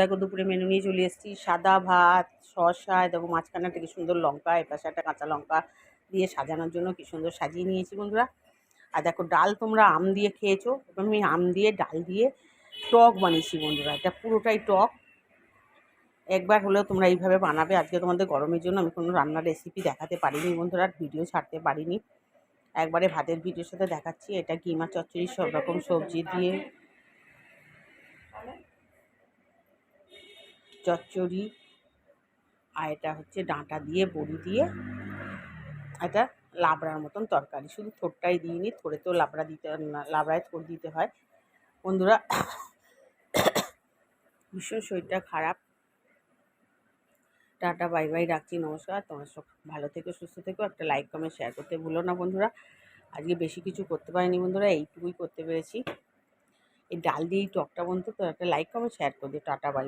দেখো দুপুরে মেনু নিয়ে চলে এসেছি, সাদা ভাত, শসা, দেখো মাঝখানে থেকে সুন্দর লঙ্কা, এপাশে একটা কাঁচা লঙ্কা দিয়ে সাজানোর জন্য কি সুন্দর সাজিয়ে নিয়েছি বন্ধুরা। আর দেখো ডাল তোমরা আম দিয়ে খেয়েছো, আমি আম দিয়ে ডাল দিয়ে টক বানিয়েছি বন্ধুরা। এটা পুরোটাই টক। একবার হলেও তোমরা এইভাবে বানাবে। আজকে তোমাদের গরমের জন্য আমি কোনো রান্নার রেসিপি দেখাতে পারিনি বন্ধুরা, ভিডিও ছাড়তে পারিনি। একবারে ভাতের ভিডিওর সাথে দেখাচ্ছি। এটা কিমা চচ্চড়ি, সব রকম সবজি দিয়ে চচ্চড়ি, আর এটা হচ্ছে ডাঁটা দিয়ে বড়ি দিয়ে এটা লাবড়ার মতন তরকারি। শুধু থোড়টাই দিইনি, থোড়েতেও লাবড়া দিতে, লাবড়ায় থোড় দিতে হয় বন্ধুরা। ভীষণ শরীরটা খারাপ। টাটা, বাই বাই, রাখছি, নমস্কার। তোমরা সব ভালো থেকো, সুস্থ থেকো। একটা লাইক কমেন্ট শেয়ার করতে ভুলো না বন্ধুরা। আজকে বেশি কিছু করতে পারিনি বন্ধুরা, এইটুকুই করতে পেরেছি। এই ডাল দিয়ে এই টকটা বন্ধু, তো একটা লাইক কমেন্ট শেয়ার করে দিও। Tata, by.